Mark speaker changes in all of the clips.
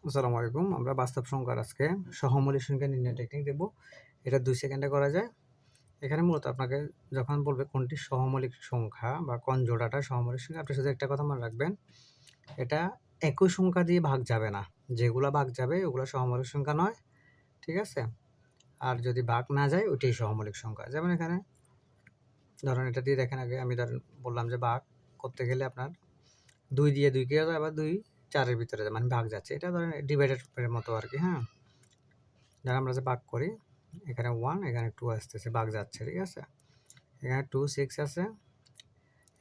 Speaker 1: আসসালামু আলাইকুম। আমরা বাস্তব সংখ্যার আজকে সহমৌলিক সংখ্যা নির্ণয় টেকনিক দেখব। এটা ২ সেকেন্ডে করা যায়। এখানে মূলত আপনাকে যখন বলবে কোনটি সহমৌলিক সংখ্যা বা কোন জোড়াটা সহমৌলিক সংখ্যা, আপনি শুধু একটা কথা মনে রাখবেন, এটা একই সংখ্যা দিয়ে ভাগ যাবে না। যেগুলা ভাগ যাবে ওগুলো সহমৌলিক সংখ্যা নয়, ঠিক আছে? আর যদি ভাগ না যায় ওইটাই সহমৌলিক সংখ্যা। যেমন এখানে ধরেন এটা দিয়ে দেখেন, আগে আমি ধরেন বললাম যে ভাগ করতে গেলে আপনার ২ দিয়ে ২ কে যায়, আবার ২ ৪ এর ভিতরে যায়, মানে ভাগ যাচ্ছে। এটা ধরেন ডিভাইডেড এর মতো আরকি, হ্যাঁ? যারা আমরা যে ভাগ করি, এখানে 1 এখানে 2 আসতেছে, ভাগ যাচ্ছে, ঠিক আছে? এখানে 2 6 আছে,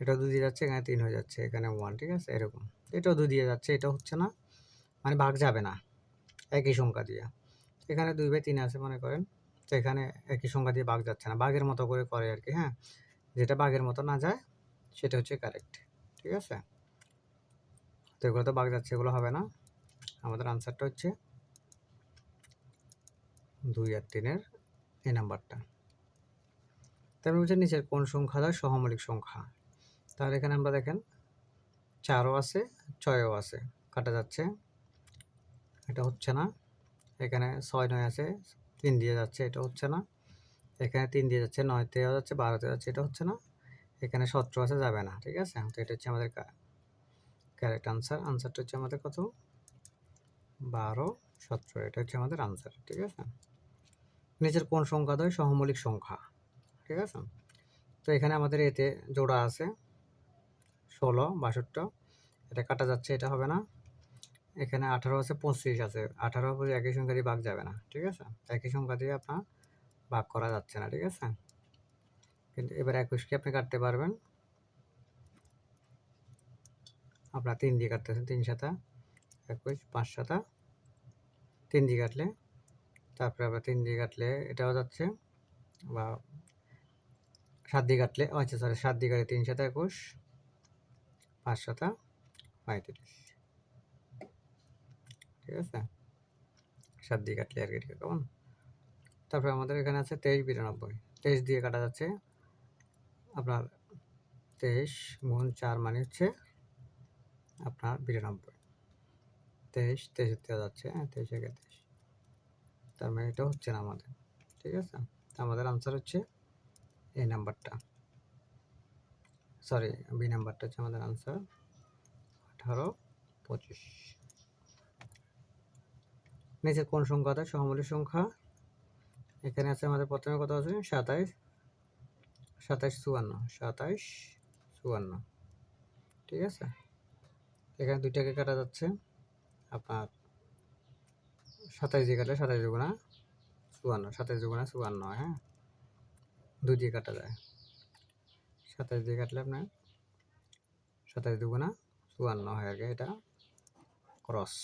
Speaker 1: এটাও 2 দিয়ে যাচ্ছে, এখানে 3 হয়ে যাচ্ছে, এখানে 1, ঠিক আছে? এরকম। এটাও 2 দিয়ে যাচ্ছে, এটা হচ্ছে না, মানে ভাগ যাবে না একই সংখ্যা দিয়ে। এখানে 2/3 আছে মনে করেন, তো এখানে একই সংখ্যা দিয়ে ভাগ যাচ্ছে না, ভাগের মতো করে আরকি, হ্যাঁ? যেটা ভাগের মতো না যায় সেটা হচ্ছে কারেক্ট, ঠিক আছে? তো এগুলো তো ভাগ যাচ্ছে, এগুলো হবে না। আমাদের আনসারটা হচ্ছে 2 আর 3 এর এই নাম্বারটা। তারপর হচ্ছে নিচের কোন সংখ্যা দ্বারা সহমৌলিক সংখ্যা? তাহলে এখানে আমরা দেখেন 4ও আছে, 6ও আছে, কাটা যাচ্ছে, এটা হচ্ছে না। এখানে 6 9 আছে, 3 দিয়ে যাচ্ছে, এটা হচ্ছে না। এখানে 3 দিয়ে যাচ্ছে, 9 তেও যাচ্ছে, 12 তে যাচ্ছে, এটা হচ্ছে না। এখানে 17 আছে, যাবে না, ঠিক আছে? তো এটা হচ্ছে আমাদের কারেক্ট আনসার। আনসারটা হচ্ছে আমাদের কত? 12 17, এটা হচ্ছে আমাদের আনসার, ঠিক আছে? নিচের কোন সংখ্যা দ্বয় সহমৌলিক সংখ্যা? ঠিক আছে? তো এখানে আমাদের এতে জোড়া আছে 16 62, এটা কাটা যাচ্ছে, এটা হবে না। এখানে 18 আছে, 25 আছে, 18 একই সংখ্যা দিয়ে ভাগ যাবে না, ঠিক আছে? একই সংখ্যা দিয়ে আপনার ভাগ করা যাচ্ছে না, ঠিক আছে? কিন্তু এবার 21কে আপনি কাটতে পারবেন। আপনার 3 দিয়ে কাটতেছেন, 3 সাতা 21, 5 সাতা 3 দিয়ে কাটলে, তারপরে আবার 3 দিয়ে কাটলে এটাও যাচ্ছে, বা 7 দিয়ে কাটলে, আচ্ছা সরি, 7 দিয়ে কাটলে 3 সাতা 21, 5 সাতা 35, ঠিক আছে? 7 দিয়ে কাটলে আর কি, কেমন? তারপরে আমাদের এখানে আছে 23 92, 23 দিয়ে কাটা যাচ্ছে, আপনার 23 গুণ 4 মানে হচ্ছে আপনার 92, 23 23 যাচ্ছে, হ্যাঁ? 23 একে 23, তার মানে এটা হচ্ছে না আমাদের, ঠিক আছে? আমাদের আনসার হচ্ছে এই নাম্বারটা, সরি বি নাম্বারটা হচ্ছে আমাদের আনসার 18 25। নিচে কোন সংখ্যাটা সহমৌলিক সংখ্যা? এখানে আছে আমাদের প্রথমে কত আছে? 27 27 54, 27 54, ঠিক আছে? এখানে দুইটাকে কাটা যাচ্ছে, আপনার 27 দিয়ে কাটলে 27 দুগুণা 54, 27 দুগুণা 54, হ্যাঁ? 2 দিয়ে কাটা যায়, 27 দিয়ে কাটলে আপনার 27 দুগুণা 54 হয় আর কি, এটা ক্রস।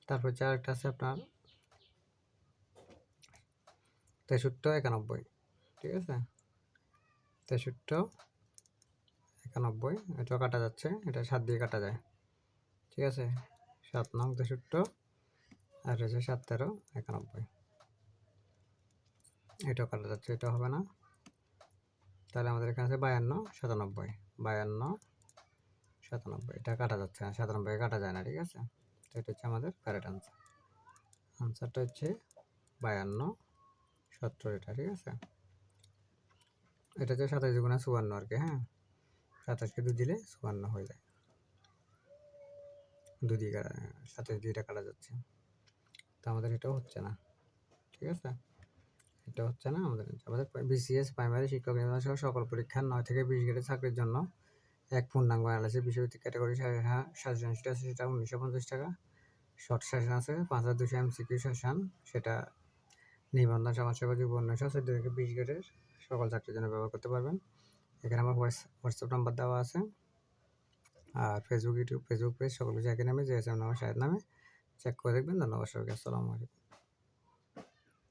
Speaker 1: তারপর হচ্ছে আরেকটা আছে আপনার 63 91, ঠিক আছে? 63 91, এটাও কাটা যাচ্ছে, এটা 7 দিয়ে কাটা যায়, ঠিক আছে? 7 নং 63, আর হচ্ছে 7 13 91, এটাও কাটা যাচ্ছে, এটা হবে না। তাহলে আমাদের এখানে আছে 52 97, 52 97, এটা কাটা যাচ্ছে না, 97 কাটা যায় না, ঠিক আছে? তো এটা হচ্ছে আমাদের কারেক্ট আনসার। আনসারটা হচ্ছে 52 70, এটা, ঠিক আছে? এটা হচ্ছে 27 দুগুণা 54 আর কি, হ্যাঁ? 27কে 2 দিলে 54 হয়ে যায়, 2 দিয়ে 27 দিয়ে এটা কাটা যাচ্ছে, তো আমাদের এটাও হচ্ছে না, ঠিক আছে? এটা হচ্ছে না আমাদের। আমাদের বিসিএস প্রাইমারি শিক্ষক নিবন্ধন সহ সকল পরীক্ষার 9 থেকে 20 গ্রেডের চাকরির জন্য এক পূর্ণাঙ্গ অ্যানালাইসিস বিষয়ভিত্তিক ক্যাটাগরি সাজেশন সেটা আছে, সেটা 1950 টাকা। শর্ট সেশন আছে 5200 এমসিকিউ সেশন, সেটা নিবন্ধন সমাজসেবা যুব উন্নয়ন সহ 14 থেকে 20 গ্রেডের সকল চাকরির জন্য ব্যবহার করতে পারবেন। এখানে আমার হোয়াটসঅ্যাপ নাম্বার দেওয়া আছে, আর ফেসবুক পেজ সকল কিছু একই নামে, যে নামে শাহেদ নামে, চেক করে দেখবেন। ধন্যবাদ সবাইকে, আসসালামু আলাইকুম।